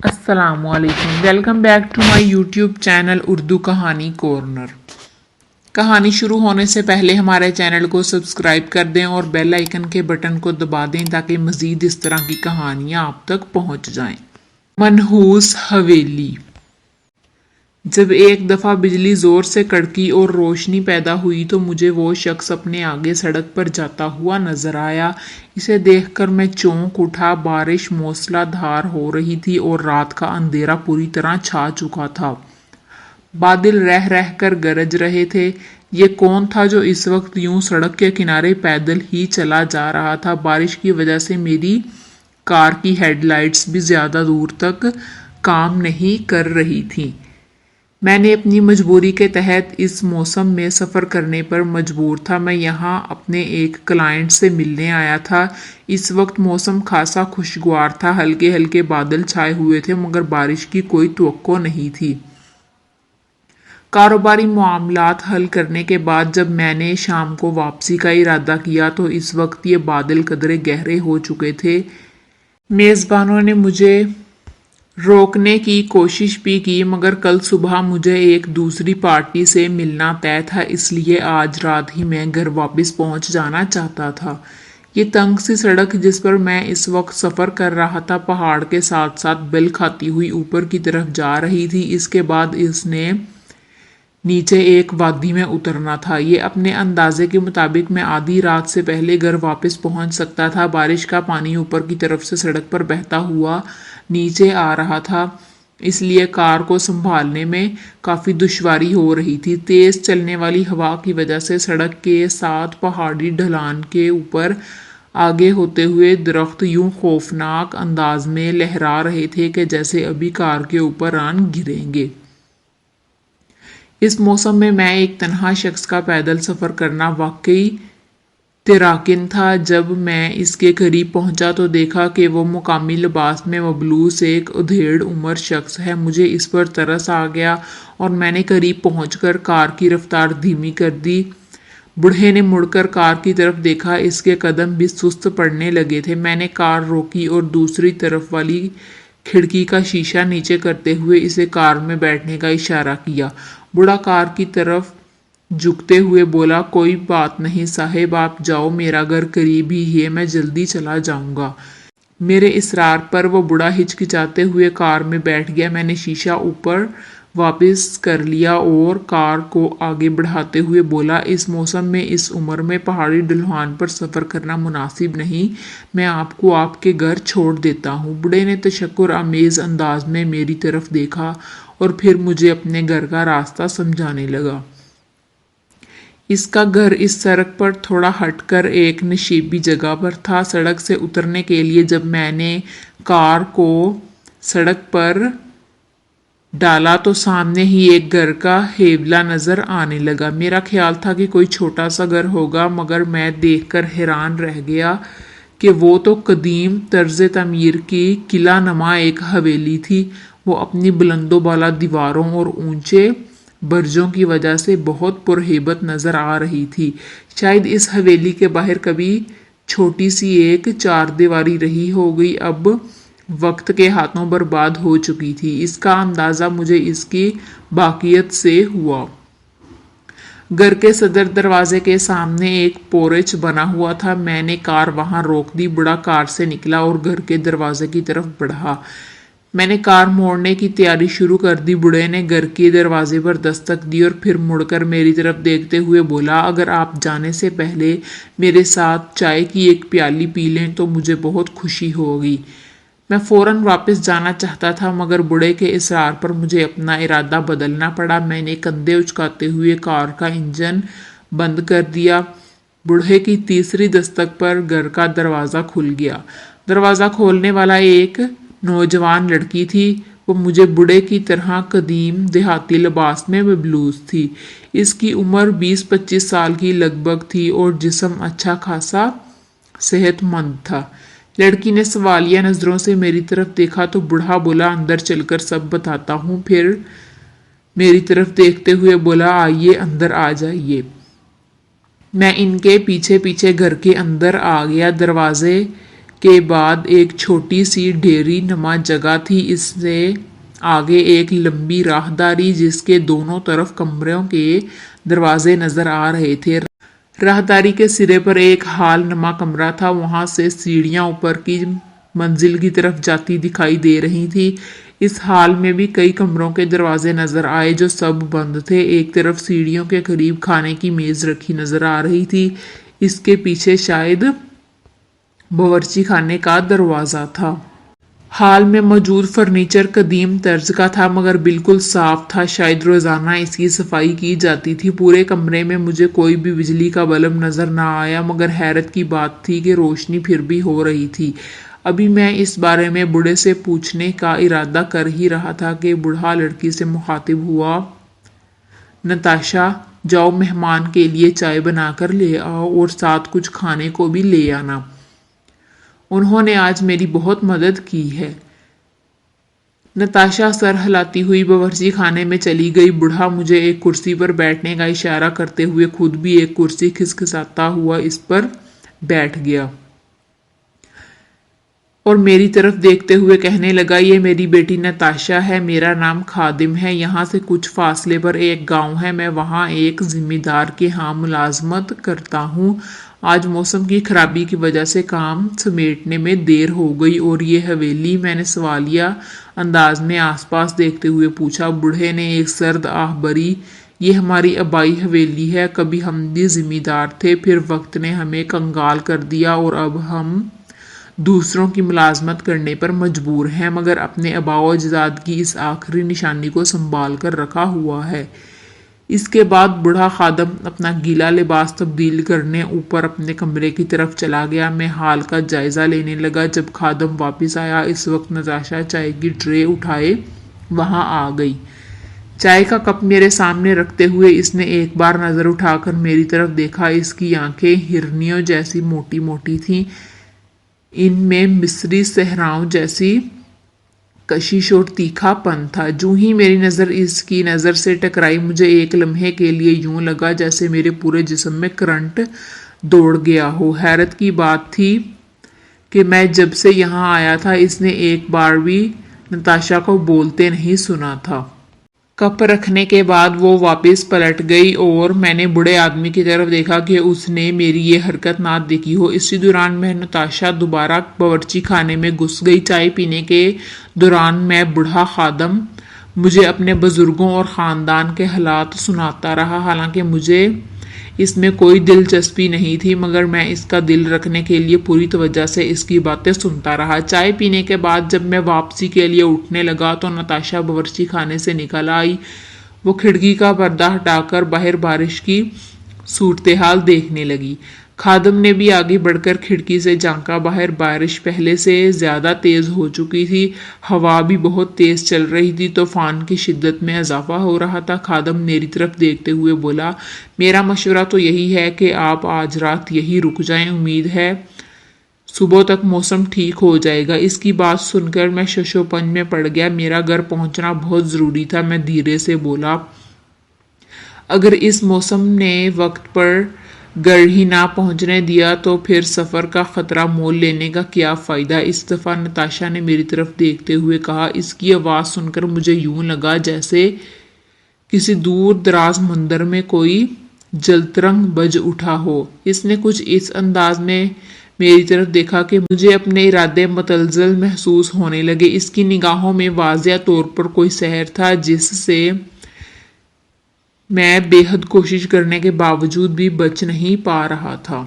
अस्सलाम वालेकुम। Welcome back to my YouTube channel Urdu Kahani corner. कहानी शुरू होने से पहले हमारे चैनल को सब्सक्राइब कर दें और बेल आइकन के बटन को दबा दें ताकि मज़ीद इस तरह की कहानियाँ आप तक पहुँच जाएं। मनहूस हवेली। जब एक दफ़ा बिजली ज़ोर से कड़की और रोशनी पैदा हुई तो मुझे वो शख्स अपने आगे सड़क पर जाता हुआ नजर आया। इसे देखकर मैं चौंक उठा। बारिश मूसलाधार हो रही थी और रात का अंधेरा पूरी तरह छा चुका था। बादल रह रह कर गरज रहे थे। ये कौन था जो इस वक्त यूं सड़क के किनारे पैदल ही चला जा रहा था? बारिश की वजह से मेरी कार की हेडलाइट्स भी ज्यादा दूर तक काम नहीं कर रही थी। मैंने अपनी मजबूरी के तहत इस मौसम में सफ़र करने पर मजबूर था। मैं यहाँ अपने एक क्लाइंट से मिलने आया था। इस वक्त मौसम खासा खुशगवार था। हल्के हल्के बादल छाए हुए थे मगर बारिश की कोई तवक्को नहीं थी। कारोबारी मामलात हल करने के बाद जब मैंने शाम को वापसी का इरादा किया तो इस वक्त ये बादल कदरे गहरे हो चुके थे। मेज़बानों ने मुझे रोकने की कोशिश भी की मगर कल सुबह मुझे एक दूसरी पार्टी से मिलना तय था, इसलिए आज रात ही मैं घर वापस पहुंच जाना चाहता था। ये तंग सी सड़क जिस पर मैं इस वक्त सफ़र कर रहा था पहाड़ के साथ साथ बिल खाती हुई ऊपर की तरफ जा रही थी। इसके बाद इसने नीचे एक वादी में उतरना था। ये अपने अंदाजे के मुताबिक मैं आधी रात से पहले घर वापस पहुंच सकता था। बारिश का पानी ऊपर की तरफ से सड़क पर बहता हुआ नीचे आ रहा था, इसलिए कार को संभालने में काफ़ी दुश्वारी हो रही थी। तेज़ चलने वाली हवा की वजह से सड़क के साथ पहाड़ी ढलान के ऊपर आगे होते हुए दरख्त यूं खौफनाक अंदाज में लहरा रहे थे कि जैसे अभी कार के ऊपर आन गिरेंगे। इस मौसम में मैं एक तन्हा शख्स का पैदल सफ़र करना वाकई तिराकिन था। जब मैं इसके करीब पहुंचा तो देखा कि वो मुकामी लिबास में मबलूस एक उधेड़ उम्र शख्स है। मुझे इस पर तरस आ गया और मैंने करीब पहुंचकर कार की रफ्तार धीमी कर दी। बूढ़े ने मुड़कर कार की तरफ देखा। इसके कदम भी सुस्त पड़ने लगे थे। मैंने कार रोकी और दूसरी तरफ वाली खिड़की का शीशा नीचे करते हुए इसे कार में बैठने का इशारा किया। बूढ़ा कार की तरफ झुकते हुए बोला, कोई बात नहीं साहेब, आप जाओ, मेरा घर करीब ही है, मैं जल्दी चला जाऊंगा। मेरे इसरार पर वो बूढ़ा हिचकिचाते हुए कार में बैठ गया। मैंने शीशा ऊपर वापस कर लिया और कार को आगे बढ़ाते हुए बोला, इस मौसम में इस उम्र में पहाड़ी ढलान पर सफ़र करना मुनासिब नहीं, मैं आपको आपके घर छोड़ देता हूँ। बूढ़े ने तशक्कुर आमेज़ अंदाज में मेरी तरफ देखा और फिर मुझे अपने घर का रास्ता समझाने लगा। इसका घर इस सड़क पर थोड़ा हटकर एक नशीबी जगह पर था। सड़क से उतरने के लिए जब मैंने कार को सड़क पर डाला तो सामने ही एक घर का हेवला नजर आने लगा। मेरा ख्याल था कि कोई छोटा सा घर होगा मगर मैं देखकर हैरान रह गया कि वो तो कदीम तर्ज तमीर की किला नमा एक हवेली थी। वो अपनी बुलंदोबाला दीवारों और ऊंचे बर्जों की वजह से बहुत पुरहेबत नजर आ रही थी। शायद इस हवेली के बाहर कभी छोटी सी एक चारदीवारी रही होगी, अब वक्त के हाथों बर्बाद हो चुकी थी। इसका अंदाजा मुझे इसकी बाकियत से हुआ। घर के सदर दरवाजे के सामने एक पोर्च बना हुआ था। मैंने कार वहां रोक दी। बूढ़ा कार से निकला और घर के दरवाजे की तरफ बढ़ा। मैंने कार मोड़ने की तैयारी शुरू कर दी। बूढ़े ने घर के दरवाजे पर दस्तक दी और फिर मुड़कर मेरी तरफ देखते हुए बोला, अगर आप जाने से पहले मेरे साथ चाय की एक प्याली पी लें तो मुझे बहुत खुशी होगी। मैं फौरन वापस जाना चाहता था मगर बूढ़े के इसरार पर मुझे अपना इरादा बदलना पड़ा। मैंने कंधे उचकाते हुए कार का इंजन बंद कर दिया। बूढ़े की तीसरी दस्तक पर घर का दरवाज़ा खुल गया। दरवाज़ा खोलने वाला एक नौजवान लड़की थी। वो मुझे बूढ़े की तरह कदीम देहाती लिबास में मबलूस थी। इसकी उम्र 20-25 साल की लगभग थी और जिस्म अच्छा खासा सेहतमंद था। लड़की ने सवालिया नज़रों से मेरी तरफ देखा तो बूढ़ा बोला, अंदर चलकर सब बताता हूँ। फिर मेरी तरफ देखते हुए बोला, आइए अंदर आ जाइए। मैं इनके पीछे पीछे घर के अंदर आ गया। दरवाजे کے بعد ایک چھوٹی سی ڈھیری نما جگہ تھی، اس سے آگے ایک لمبی راہداری جس کے دونوں طرف کمروں کے دروازے نظر آ رہے تھے۔ راہداری کے سرے پر ایک ہال نما کمرہ تھا، وہاں سے سیڑھیاں اوپر کی منزل کی طرف جاتی دکھائی دے رہی تھی۔ اس ہال میں بھی کئی کمروں کے دروازے نظر آئے جو سب بند تھے۔ ایک طرف سیڑھیوں کے قریب کھانے کی میز رکھی نظر آ رہی تھی، اس کے پیچھے شاید باورچی خانے کا دروازہ تھا۔ ہال میں موجود فرنیچر قدیم طرز کا تھا مگر بالکل صاف تھا، شاید روزانہ اس کی صفائی کی جاتی تھی۔ پورے کمرے میں مجھے کوئی بھی بجلی کا بلب نظر نہ آیا، مگر حیرت کی بات تھی کہ روشنی پھر بھی ہو رہی تھی۔ ابھی میں اس بارے میں بوڑھے سے پوچھنے کا ارادہ کر ہی رہا تھا کہ بوڑھا لڑکی سے مخاطب ہوا، نتاشا، جاؤ مہمان کے لیے چائے بنا کر لے آؤ اور ساتھ کچھ کھانے کو بھی لے آنا، انہوں نے آج میری بہت مدد کی ہے۔ نتاشا سر ہلاتی ہوئی باورچی خانے میں چلی گئی۔ بوڑھا مجھے ایک کرسی پر بیٹھنے کا اشارہ کرتے ہوئے خود بھی ایک کرسی کھسکھساتا ہوا اس پر بیٹھ گیا اور میری طرف دیکھتے ہوئے کہنے لگا، یہ میری بیٹی نتاشا ہے، میرا نام خادم ہے، یہاں سے کچھ فاصلے پر ایک گاؤں ہے، میں وہاں ایک ذمہ دار کے ہاں ملازمت کرتا ہوں۔ آج موسم کی خرابی کی وجہ سے کام سمیٹنے میں دیر ہو گئی اور یہ حویلی، میں نے سوالیہ انداز میں آس پاس دیکھتے ہوئے پوچھا۔ بوڑھے نے ایک سرد آہ بھری، یہ ہماری آبائی حویلی ہے، کبھی ہم بھی ذمہ دار تھے، پھر وقت نے ہمیں کنگال کر دیا اور اب ہم دوسروں کی ملازمت کرنے پر مجبور ہیں، مگر اپنے آباء و اجداد کی اس آخری نشانی کو سنبھال کر رکھا ہوا ہے۔ اس کے بعد بوڑھا خادم اپنا گیلا لباس تبدیل کرنے اوپر اپنے کمرے کی طرف چلا گیا۔ میں حال کا جائزہ لینے لگا۔ جب خادم واپس آیا اس وقت نتاشا چائے کی ٹرے اٹھائے وہاں آ گئی۔ چائے کا کپ میرے سامنے رکھتے ہوئے اس نے ایک بار نظر اٹھا کر میری طرف دیکھا۔ اس کی آنکھیں ہرنیوں جیسی موٹی موٹی تھیں، ان میں مصری صحراؤں جیسی کشش اور تیکھا پن تھا۔ جو ہی میری نظر اس کی نظر سے ٹکرائی، مجھے ایک لمحے کے لیے یوں لگا جیسے میرے پورے جسم میں کرنٹ دوڑ گیا ہو۔ حیرت کی بات تھی کہ میں جب سے یہاں آیا تھا اس نے ایک بار بھی نتاشا کو بولتے نہیں سنا تھا۔ کپ رکھنے کے بعد وہ واپس پلٹ گئی اور میں نے بوڑھے آدمی کی طرف دیکھا کہ اس نے میری یہ حرکت نہ دیکھی ہو۔ اسی دوران میں نتاشا دوبارہ باورچی خانے میں گھس گئی۔ چائے پینے کے دوران میں بوڑھا خادم مجھے اپنے بزرگوں اور خاندان کے حالات سناتا رہا، حالانکہ مجھے اس میں کوئی دلچسپی نہیں تھی، مگر میں اس کا دل رکھنے کے لیے پوری توجہ سے اس کی باتیں سنتا رہا۔ چائے پینے کے بعد جب میں واپسی کے لیے اٹھنے لگا تو نتاشا باورچی خانے سے نکل آئی۔ وہ کھڑکی کا پردہ ہٹا کر باہر بارش کی صورتحال دیکھنے لگی۔ خادم نے بھی آگے بڑھ کر کھڑکی سے جھانکا۔ باہر بارش پہلے سے زیادہ تیز ہو چکی تھی، ہوا بھی بہت تیز چل رہی تھی، طوفان کی شدت میں اضافہ ہو رہا تھا۔ خادم میری طرف دیکھتے ہوئے بولا، میرا مشورہ تو یہی ہے کہ آپ آج رات یہی رک جائیں، امید ہے صبح تک موسم ٹھیک ہو جائے گا۔ اس کی بات سن کر میں ششو پنج میں پڑ گیا۔ میرا گھر پہنچنا بہت ضروری تھا، میں دھیرے سے بولا۔ اگر اس موسم نے وقت پر گھر ہی نہ پہنچنے دیا تو پھر سفر کا خطرہ مول لینے کا کیا فائدہ؟ اس دفعہ نتاشا نے میری طرف دیکھتے ہوئے کہا۔ اس کی آواز سن کر مجھے یوں لگا جیسے کسی دور دراز مندر میں کوئی جلترنگ بج اٹھا ہو۔ اس نے کچھ اس انداز میں میری طرف دیکھا کہ مجھے اپنے ارادے متزلزل محسوس ہونے لگے۔ اس کی نگاہوں میں واضح طور پر کوئی سحر تھا جس سے میں بے حد کوشش کرنے کے باوجود بھی بچ نہیں پا رہا تھا۔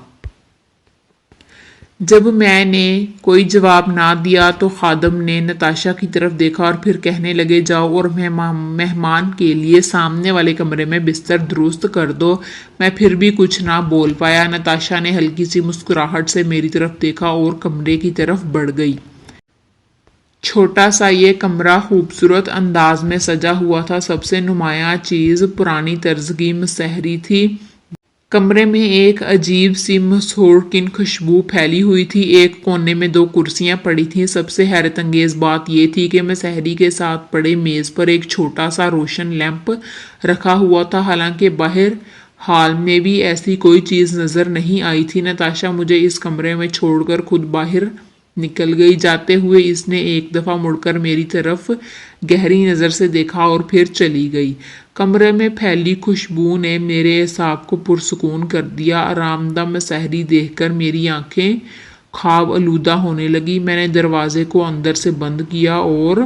جب میں نے کوئی جواب نہ دیا تو خادم نے نتاشا کی طرف دیکھا اور پھر کہنے لگے، جاؤ اور مہمان کے لیے سامنے والے کمرے میں بستر درست کر دو۔ میں پھر بھی کچھ نہ بول پایا۔ نتاشا نے ہلکی سی مسکراہٹ سے میری طرف دیکھا اور کمرے کی طرف بڑھ گئی۔ چھوٹا سا یہ کمرہ خوبصورت انداز میں سجا ہوا تھا۔ سب سے نمایاں چیز پرانی طرز کی مسحری تھی۔ کمرے میں ایک عجیب سی مسحور کن خوشبو پھیلی ہوئی تھی۔ ایک کونے میں 2 کرسیاں پڑی تھیں۔ سب سے حیرت انگیز بات یہ تھی کہ مسحری کے ساتھ پڑے میز پر ایک چھوٹا سا روشن لیمپ رکھا ہوا تھا، حالانکہ باہر ہال میں بھی ایسی کوئی چیز نظر نہیں آئی تھی۔ نتاشا مجھے اس کمرے میں چھوڑ کر خود باہر نکل گئی۔ جاتے ہوئے اس نے ایک دفعہ مڑ کر میری طرف گہری نظر سے دیکھا اور پھر چلی گئی۔ کمرے میں پھیلی خوشبو نے میرے اعصاب کو پرسکون کر دیا۔ آرام دہ مسحری دیکھ کر میری آنکھیں خواب آلودہ ہونے لگی۔ میں نے دروازے کو اندر سے بند کیا اور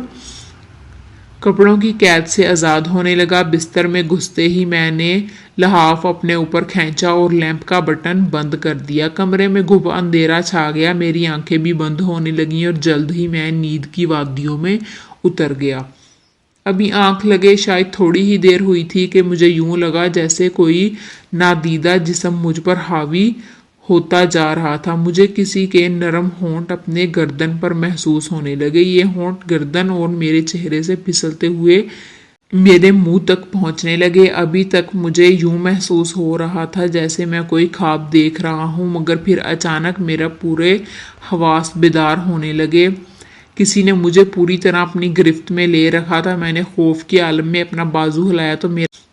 کپڑوں کی قید سے آزاد ہونے لگا۔ بستر میں گھستے ہی میں نے لحاف اپنے اوپر کھینچا اور لیمپ کا بٹن بند کر دیا۔ کمرے میں گھپ اندھیرا چھا گیا، میری آنکھیں بھی بند ہونے لگیں اور جلد ہی میں نیند کی وادیوں میں اتر گیا۔ ابھی آنکھ لگے شاید تھوڑی ہی دیر ہوئی تھی کہ مجھے یوں لگا جیسے کوئی نادیدہ جسم مجھ پر حاوی ہوتا جا رہا تھا۔ مجھے کسی کے نرم ہونٹ اپنے گردن پر محسوس ہونے لگے۔ یہ ہونٹ گردن اور میرے چہرے سے پھسلتے ہوئے میرے منہ تک پہنچنے لگے۔ ابھی تک مجھے یوں محسوس ہو رہا تھا جیسے میں کوئی خواب دیکھ رہا ہوں، مگر پھر اچانک میرا پورے حواس بیدار ہونے لگے۔ کسی نے مجھے پوری طرح اپنی گرفت میں لے رکھا تھا۔ میں نے خوف کے عالم میں اپنا بازو ہلایا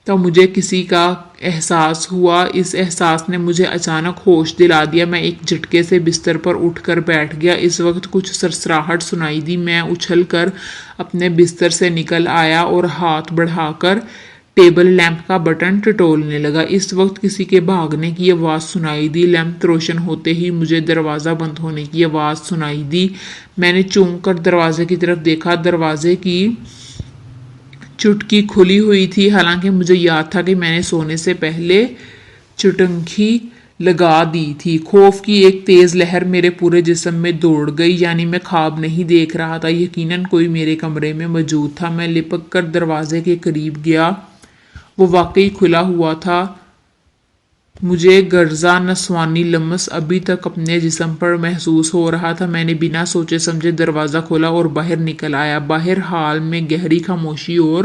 تو مجھے کسی کا احساس ہوا۔ اس احساس نے مجھے اچانک ہوش دلا دیا۔ میں ایک جھٹکے سے بستر پر اٹھ کر بیٹھ گیا۔ اس وقت کچھ سرسراہٹ سنائی دی۔ میں اچھل کر اپنے بستر سے نکل آیا اور ہاتھ بڑھا کر ٹیبل لیمپ کا بٹن ٹٹولنے لگا۔ اس وقت کسی کے بھاگنے کی آواز سنائی دی۔ لیمپ روشن ہوتے ہی مجھے دروازہ بند ہونے کی آواز سنائی دی۔ میں نے چونک کر دروازے کی طرف دیکھا۔ دروازے کی چٹکی کھلی ہوئی تھی، حالانکہ مجھے یاد تھا کہ میں نے سونے سے پہلے چٹکنکھی لگا دی تھی۔ خوف کی ایک تیز لہر میرے پورے جسم میں دوڑ گئی، یعنی میں خواب نہیں دیکھ رہا تھا، یقیناً کوئی میرے کمرے میں موجود تھا۔ میں لپک کر دروازے کے قریب گیا۔ وہ واقعی کھلا ہوا تھا۔ مجھے گرزا نسوانی لمس ابھی تک اپنے جسم پر محسوس ہو رہا تھا۔ میں نے بنا سوچے سمجھے دروازہ کھولا اور باہر نکل آیا۔ باہر حال میں گہری خاموشی اور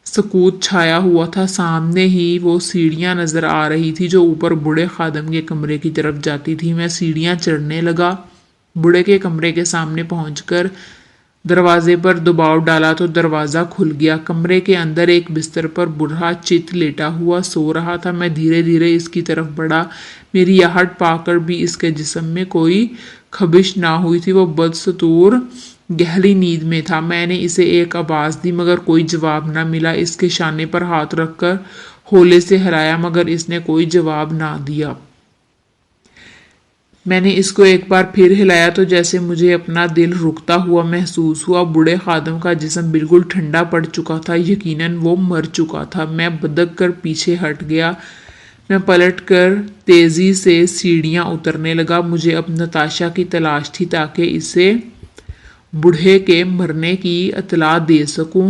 سکوت چھایا ہوا تھا۔ سامنے ہی وہ سیڑھیاں نظر آ رہی تھی جو اوپر بوڑھے خادم کے کمرے کی طرف جاتی تھی۔ میں سیڑھیاں چڑھنے لگا۔ بوڑھے کے کمرے کے سامنے پہنچ کر دروازے پر دباؤ ڈالا تو دروازہ کھل گیا۔ کمرے کے اندر ایک بستر پر بوڑھا چت لیٹا ہوا سو رہا تھا۔ میں دھیرے دھیرے اس کی طرف بڑھا۔ میری آہٹ پا کر بھی اس کے جسم میں کوئی خبش نہ ہوئی تھی۔ وہ بدستور گہری نیند میں تھا۔ میں نے اسے ایک آواز دی مگر کوئی جواب نہ ملا۔ اس کے شانے پر ہاتھ رکھ کر ہولے سے ہلایا مگر اس نے کوئی جواب نہ دیا۔ میں نے اس کو ایک بار پھر ہلایا تو جیسے مجھے اپنا دل رکتا ہوا محسوس ہوا۔ بوڑھے خادم کا جسم بالکل ٹھنڈا پڑ چکا تھا، یقیناً وہ مر چکا تھا۔ میں بدک کر پیچھے ہٹ گیا۔ میں پلٹ کر تیزی سے سیڑھیاں اترنے لگا۔ مجھے اب نتاشا کی تلاش تھی تاکہ اسے بوڑھے کے مرنے کی اطلاع دے سکوں۔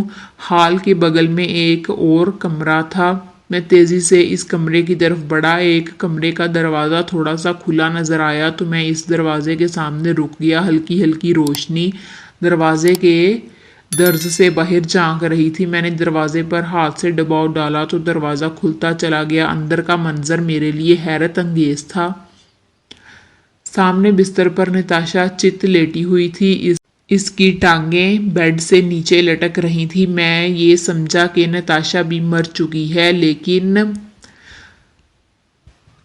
ہال کے بغل میں ایک اور کمرہ تھا۔ میں تیزی سے اس کمرے کی طرف بڑھا۔ ایک کمرے کا دروازہ تھوڑا سا کھلا نظر آیا تو میں اس دروازے کے سامنے رک گیا۔ ہلکی ہلکی روشنی دروازے کے درز سے باہر جھانک رہی تھی۔ میں نے دروازے پر ہاتھ سے دباؤ ڈالا تو دروازہ کھلتا چلا گیا۔ اندر کا منظر میرے لیے حیرت انگیز تھا۔ سامنے بستر پر نتاشا چت لیٹی ہوئی تھی۔ اس کی ٹانگیں بیڈ سے نیچے لٹک رہی تھی۔ میں یہ سمجھا کہ نتاشا بھی مر چکی ہے، لیکن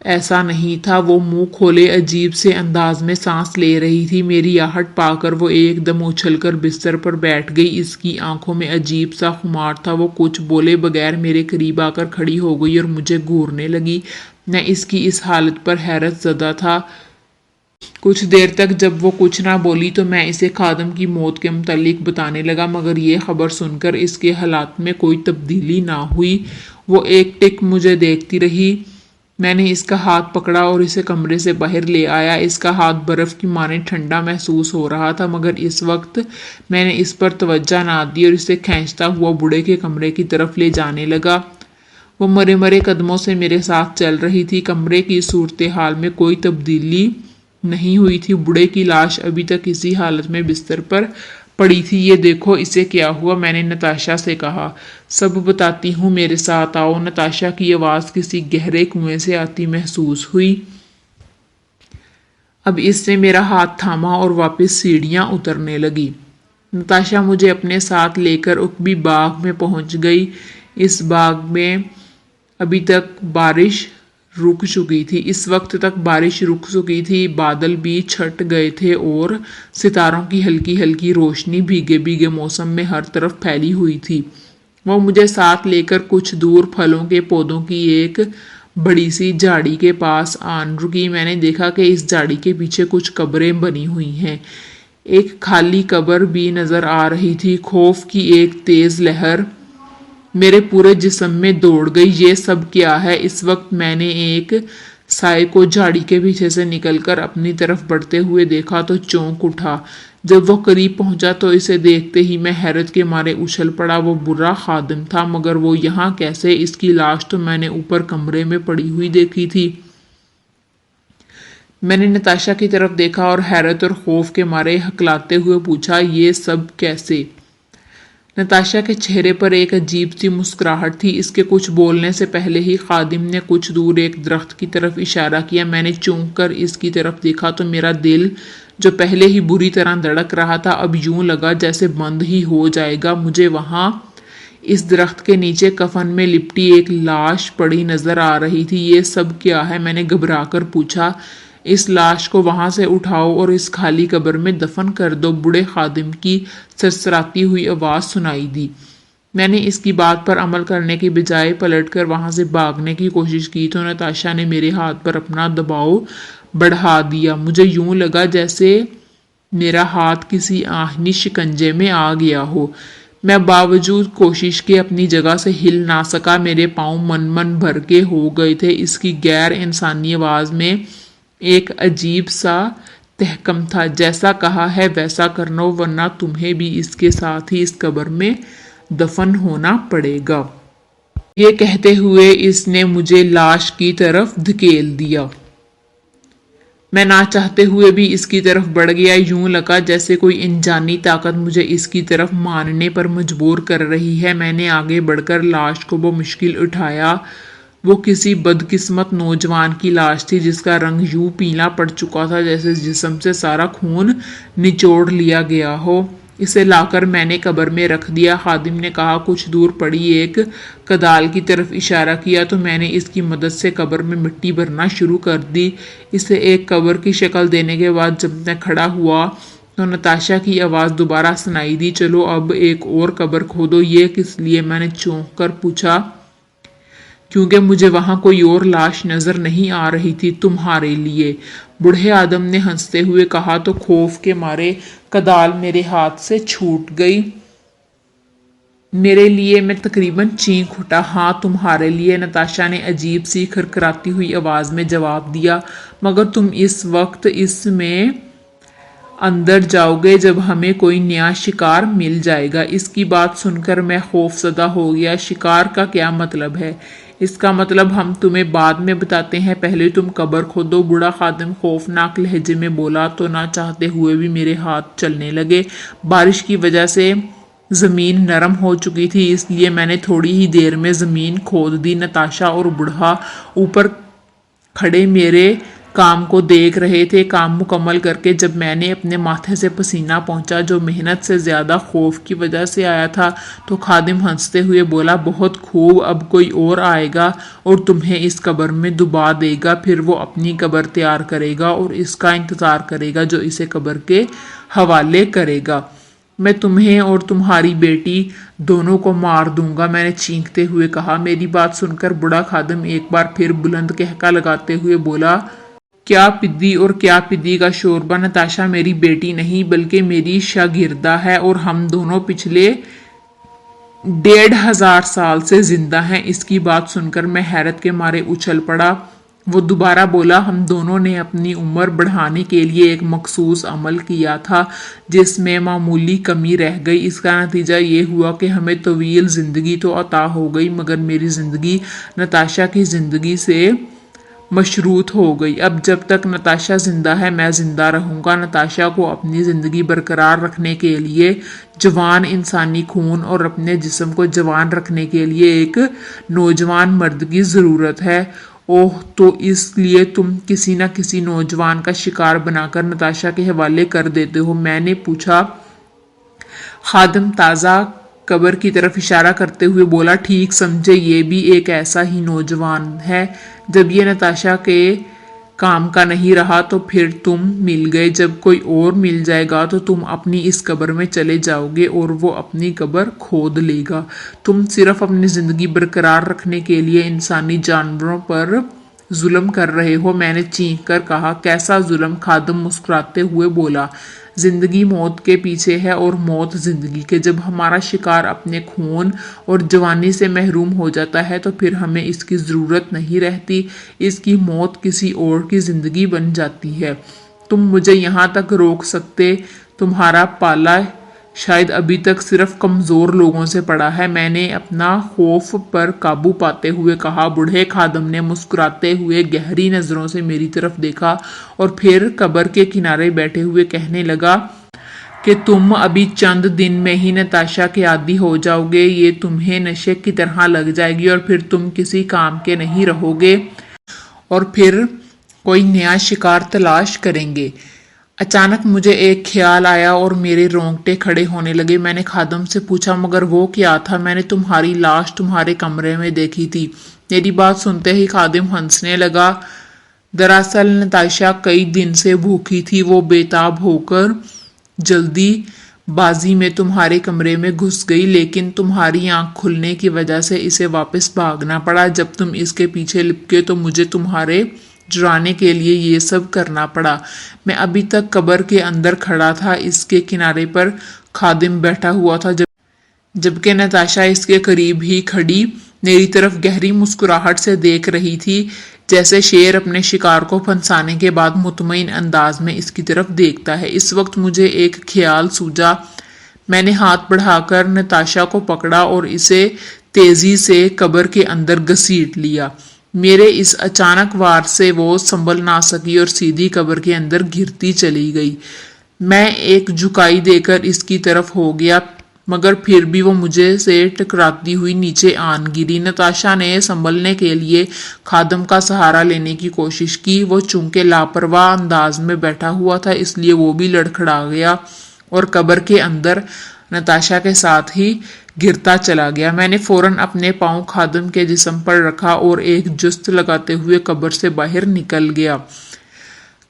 ایسا نہیں تھا۔ وہ منہ کھولے عجیب سے انداز میں سانس لے رہی تھی۔ میری آہٹ پا کر وہ ایک دم اچھل کر بستر پر بیٹھ گئی۔ اس کی آنکھوں میں عجیب سا خمار تھا۔ وہ کچھ بولے بغیر میرے قریب آ کر کھڑی ہو گئی اور مجھے گھورنے لگی۔ میں اس کی اس حالت پر حیرت زدہ تھا۔ کچھ دیر تک جب وہ کچھ نہ بولی تو میں اسے خادم کی موت کے متعلق بتانے لگا، مگر یہ خبر سن کر اس کے حالات میں کوئی تبدیلی نہ ہوئی۔ وہ ایک ٹک مجھے دیکھتی رہی۔ میں نے اس کا ہاتھ پکڑا اور اسے کمرے سے باہر لے آیا۔ اس کا ہاتھ برف کی مانند ٹھنڈا محسوس ہو رہا تھا، مگر اس وقت میں نے اس پر توجہ نہ دی اور اسے کھینچتا ہوا بوڑھے کے کمرے کی طرف لے جانے لگا۔ وہ مرے مرے قدموں سے میرے ساتھ چل رہی تھی۔ کمرے کی صورتحال میں کوئی تبدیلی نہیں ہوئی تھی۔ بوڑھے کی لاش ابھی تک اسی حالت میں بستر پر پڑی تھی۔ یہ دیکھو اسے کیا ہوا، میں نے نتاشا سے کہا۔ سب بتاتی ہوں، میرے ساتھ آؤ۔ نتاشا کی آواز کسی گہرے کنویں سے آتی محسوس ہوئی۔ اب اس نے میرا ہاتھ تھاما اور واپس سیڑھیاں اترنے لگی۔ نتاشا مجھے اپنے ساتھ لے کر عقبی باغ میں پہنچ گئی۔ اس باغ میں ابھی تک بارش रुक चुकी थी। इस वक्त तक बारिश रुक चुकी थी, बादल भी छट गए थे और सितारों की हल्की हल्की रोशनी भीगे भीगे मौसम में हर तरफ फैली हुई थी। वो मुझे साथ लेकर कुछ दूर फलों के पौधों की एक बड़ी सी झाड़ी के पास आन रुकी। मैंने देखा कि इस झाड़ी के पीछे कुछ कब्रें बनी हुई हैं। एक खाली कब्र भी नजर आ रही थी। खौफ की एक तेज लहर मेरे पूरे जिस्म में दौड़ गई। ये सब क्या है? इस वक्त मैंने एक साए को झाड़ी के पीछे से निकलकर अपनी तरफ बढ़ते हुए देखा तो चौंक उठा। जब वो करीब पहुंचा तो इसे देखते ही मैं हैरत के मारे उछल पड़ा। वो बुरा खादिम था, मगर वो यहाँ कैसे? इसकी लाश तो मैंने ऊपर कमरे में पड़ी हुई देखी थी। मैंने नताशा की तरफ देखा और हैरत और खौफ के मारे हकलाते हुए पूछा, ये सब कैसे? नताशा के चेहरे पर एक अजीब सी मुस्कुराहट थी। इसके कुछ बोलने से पहले ही खादिम ने कुछ दूर एक दरख्त की तरफ इशारा किया। मैंने चौंक कर इसकी तरफ देखा तो मेरा दिल, जो पहले ही बुरी तरह धड़क रहा था, अब यूं लगा जैसे बंद ही हो जाएगा। मुझे वहां इस दरख्त के नीचे कफन में लिपटी एक लाश पड़ी नजर आ रही थी। ये सब क्या है? मैंने घबरा कर पूछा। इस लाश को वहां से उठाओ और इस खाली कब्र में दफन कर दो, बूढ़े खादिम की सरसराती हुई आवाज सुनाई दी। मैंने इसकी बात पर अमल करने की बजाय पलटकर वहां से भागने की कोशिश की तो नताशा ने मेरे हाथ पर अपना दबाव बढ़ा दिया। मुझे यूं लगा जैसे मेरा हाथ किसी आहनी शिकंजे में आ गया हो। मैं बावजूद कोशिश के अपनी जगह से हिल ना सका। मेरे पांव मन मन भर के हो गए थे। इसकी गैर इंसानी आवाज में एक अजीब सा तहकम था। जैसा कहा है वैसा करना, वरना तुम्हें भी इसके साथ ही इस कब्र में दफन होना पड़ेगा। ये कहते हुए इसने मुझे लाश की तरफ धकेल दिया। मैं ना चाहते हुए भी इसकी तरफ बढ़ गया। यूं लगा जैसे कोई अनजानी ताकत मुझे इसकी तरफ मानने पर मजबूर कर रही है। मैंने आगे बढ़कर लाश को मुश्किल उठाया। वो किसी बदकिस्मत नौजवान की लाश थी जिसका रंग यूं पीला पड़ चुका था जैसे जिस्म से सारा खून निचोड़ लिया गया हो। इसे लाकर मैंने कब्र में रख दिया। खादिम ने कहा, कुछ दूर पड़ी एक कदाल की तरफ इशारा किया तो मैंने इसकी मदद से कब्र में मिट्टी भरना शुरू कर दी। इसे एक कब्र की शक्ल देने के बाद जब मैं खड़ा हुआ तो नताशा की आवाज़ दोबारा सुनाई दी, चलो अब एक और कब्र खोदो। ये किस लिए? मैंने चौंक कर पूछा, क्योंकि मुझे वहां कोई और लाश नजर नहीं आ रही थी। तुम्हारे लिए, बूढ़े आदम ने हंसते हुए कहा तो खौफ के मारे कदाल मेरे हाथ से छूट गई। मेरे लिए? मैं तकरीबन चीख उठा। हाँ, तुम्हारे लिए, नताशा ने अजीब सी खरखराती हुई आवाज में जवाब दिया, मगर तुम इस वक्त इसमें अंदर जाओगे जब हमें कोई नया शिकार मिल जाएगा। इसकी बात सुनकर मैं खौफजदा हो गया। शिकार का क्या मतलब है? इसका मतलब हम तुम्हें बाद में बताते हैं, पहले तुम कब्र खोदो। बूढ़ा खादिम खौफनाक लहजे में बोला तो ना चाहते हुए भी मेरे हाथ चलने लगे। बारिश की वजह से जमीन नरम हो चुकी थी, इसलिए मैंने थोड़ी ही देर में जमीन खोद दी। नताशा और बूढ़ा ऊपर खड़े मेरे काम को देख रहे थे। काम मुकम्मल करके जब मैंने अपने माथे से पसीना पहुंचा, जो मेहनत से ज्यादा खौफ की वजह से आया था, तो खादिम हंसते हुए बोला, बहुत खूब, अब कोई और आएगा और तुम्हें इस कब्र में डुबा देगा। फिर वो अपनी कब्र तैयार करेगा और इसका इंतजार करेगा जो इसे कब्र के हवाले करेगा। मैं तुम्हें और तुम्हारी बेटी दोनों को मार दूंगा, मैंने चीखते हुए कहा। मेरी बात सुनकर बूढ़ा खादिम एक बार फिर बुलंद कहका लगाते हुए बोला, क्या पिद्दी और क्या पिद्दी का शोरबा? नताशा मेरी बेटी नहीं बल्कि मेरी शागिर्दा है और हम दोनों पिछले 1500 साल से जिंदा हैं। इसकी बात सुनकर मैं हैरत के मारे उछल पड़ा। वो दोबारा बोला, हम दोनों ने अपनी उम्र बढ़ाने के लिए एक मखसूस अमल किया था जिसमें मामूली कमी रह गई। इसका नतीजा ये हुआ कि हमें तवील जिंदगी तो अता हो गई, मगर मेरी जिंदगी नताशा की जिंदगी से मशरूत हो गई। अब जब तक नताशा जिंदा है मैं जिंदा रहूंगा। नताशा को अपनी जिंदगी बरकरार रखने के लिए जवान इंसानी खून और अपने जिस्म को जवान रखने के लिए एक नौजवान मर्द की जरूरत है। ओह, तो इसलिए तुम किसी न किसी नौजवान का शिकार बनाकर नताशा के हवाले कर देते हो? मैंने पूछा। खादिम ताज़ा कब्र की तरफ इशारा करते हुए बोला, ठीक समझे, ये भी एक ऐसा ही नौजवान है। जब ये नताशा के काम का नहीं रहा तो फिर तुम मिल गए, जब कोई और मिल जाएगा तो तुम अपनी इस कब्र में चले जाओगे और वो अपनी कब्र खोद लेगा। तुम सिर्फ अपनी जिंदगी बरकरार रखने के लिए इंसानी जानवरों पर जुल्म कर रहे हो। मैंने चीख कर कहा, कैसा जुल्म? खादिम मुस्कुराते हुए बोला, जिंदगी मौत के पीछे है और मौत जिंदगी के। जब हमारा शिकार अपने खून और जवानी से महरूम हो जाता है तो फिर हमें इसकी ज़रूरत नहीं रहती। इसकी मौत किसी और की ज़िंदगी बन जाती है। तुम मुझे यहाँ तक रोक सकते, तुम्हारा पाला शायद अभी तक सिर्फ कमज़ोर लोगों से पड़ा है। मैंने अपना खौफ पर काबू पाते हुए कहा। बूढ़े खादम ने मुस्कुराते हुए गहरी नज़रों से मेरी तरफ देखा और फिर कब्र के किनारे बैठे हुए कहने लगा कि तुम अभी चंद दिन में ही नताशा के आदी हो जाओगे। ये तुम्हें नशे की तरह लग जाएगी और फिर तुम किसी काम के नहीं रहोगे और फिर कोई नया शिकार तलाश करेंगे। अचानक मुझे एक ख्याल आया और मेरे रोंगटे खड़े होने लगे। मैंने खादम से पूछा, मगर वो क्या था? मैंने तुम्हारी लाश तुम्हारे कमरे में देखी थी। मेरी बात सुनते ही खादिम हंसने लगा। दरअसल नताशा कई दिन से भूखी थी। वो बेताब होकर जल्दी बाजी में तुम्हारे कमरे में घुस गई, लेकिन तुम्हारी आंख खुलने की वजह से इसे वापस भागना पड़ा। जब तुम इसके पीछे लिपके तो मुझे तुम्हारे जुराने के लिए ये सब करना पड़ा। मैं अभी तक कब्र के अंदर खड़ा था। इसके किनारे पर खादिम बैठा हुआ था, जबकि नताशा इसके करीब ही खड़ी मेरी तरफ गहरी मुस्कुराहट से देख रही थी, जैसे शेर अपने शिकार को फंसाने के बाद मुतमईन अंदाज में इसकी तरफ देखता है। इस वक्त मुझे एक ख्याल सूझा। मैंने हाथ बढ़ाकर नताशा को पकड़ा और इसे तेजी से कब्र के अंदर घसीट लिया। मेरे इस अचानक वार से वो संभल ना सकी और सीधी कब्र के अंदर गिरती चली गई। मैं एक झुकाई देकर इसकी तरफ हो गया, मगर फिर भी वो मुझे से टकराती हुई नीचे आन गिरी। नताशा ने संभलने के लिए खादम का सहारा लेने की कोशिश की। वो चूंकि लापरवाह अंदाज में बैठा हुआ था, इसलिए वो भी लड़खड़ा गया और कब्र के अंदर नताशा के साथ ही गिरता चला गया। मैंने फौरन अपने पांव खादिम के जिस्म पर रखा और एक जुस्त लगाते हुए कब्र से बाहर निकल गया।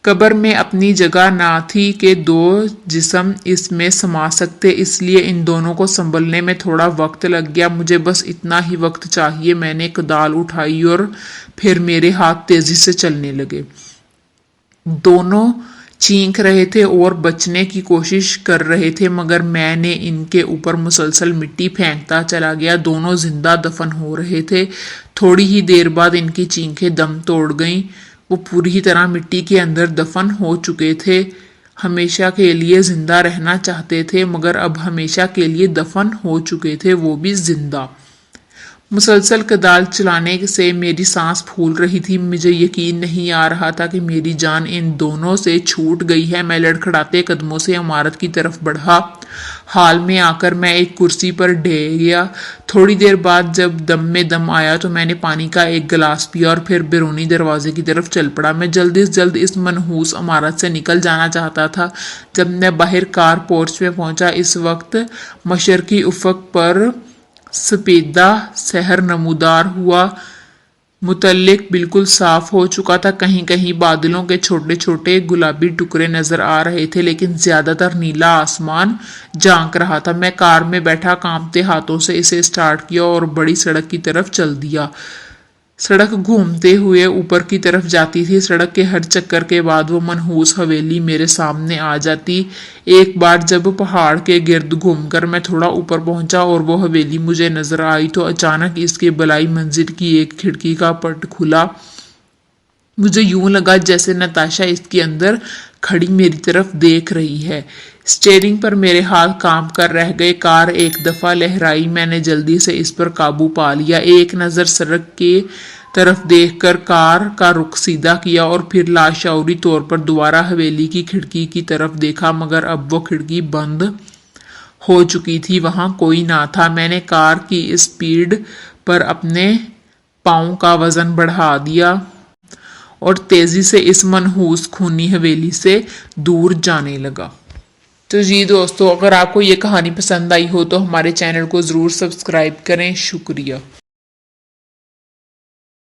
कब्र में अपनी जगह ना थी कि दो जिस्म इसमें समा सकते, इसलिए इन दोनों को संभलने में थोड़ा वक्त लग गया। मुझे बस इतना ही वक्त चाहिए। मैंने कुदाल उठाई और फिर मेरे हाथ तेजी से चलने लगे। दोनों चीख रहे थे और बचने की कोशिश कर रहे थे, मगर मैंने इनके ऊपर मुसलसल मिट्टी फेंकता चला गया। दोनों जिंदा दफन हो रहे थे। थोड़ी ही देर बाद इनकी चीखें दम तोड़ गईं। वो पूरी तरह मिट्टी के अंदर दफन हो चुके थे। हमेशा के लिए जिंदा रहना चाहते थे, मगर अब हमेशा के लिए दफन हो चुके थे, वो भी जिंदा। मुसलसल कदाल चलाने से मेरी सांस फूल रही थी। मुझे यकीन नहीं आ रहा था कि मेरी जान इन दोनों से छूट गई है। मैं लड़खड़ाते कदमों से इमारत की तरफ बढ़ा। हाल में आकर मैं एक कुर्सी पर ढह गया। थोड़ी देर बाद जब दम में दम आया तो मैंने पानी का एक गिलास पिया और फिर बैरूनी दरवाजे की तरफ चल पड़ा। मैं जल्दी से जल्द इस मनहूस इमारत से निकल जाना चाहता था। जब मैं बाहर कार पोर्च में पहुंचा, इस वक्त मशरकी उफक पर सफेदा शहर नमूदार हुआ। मुतल्लिक बिल्कुल साफ हो चुका था। कहीं कहीं बादलों के छोटे छोटे गुलाबी टुकड़े नजर आ रहे थे, लेकिन ज्यादातर नीला आसमान झांक रहा था। मैं कार में बैठा कांपते हाथों से इसे स्टार्ट किया और बड़ी सड़क की तरफ चल दिया। सड़क घूमते हुए ऊपर की तरफ जाती थी। सड़क के हर चक्कर के बाद वो मनहूस हवेली मेरे सामने आ जाती। एक बार जब पहाड़ के गिर्द घूमकर मैं थोड़ा ऊपर पहुंचा और वो हवेली मुझे नजर आई तो अचानक इसके बलाई मंजिल की एक खिड़की का पट खुला। मुझे यूं लगा जैसे नताशा इसके अंदर खड़ी मेरी तरफ देख रही है। स्टीयरिंग पर मेरे हाथ काम कर रह गए। कार एक दफा लहराई। मैंने जल्दी से इस पर काबू पा लिया। एक नजर सड़क के तरफ देखकर कार का रुख सीधा किया और फिर लाशौरी तौर पर दोबारा हवेली की खिड़की की तरफ देखा, मगर अब वो खिड़की बंद हो चुकी थी। वहां कोई ना था। मैंने कार की स्पीड पर अपने पांव का वजन बढ़ा दिया और तेजी से इस मनहूस खूनी हवेली से दूर जाने लगा। تو جی دوستو، اگر آپ کو یہ کہانی پسند آئی ہو تو ہمارے چینل کو ضرور سبسکرائب کریں. شکریہ.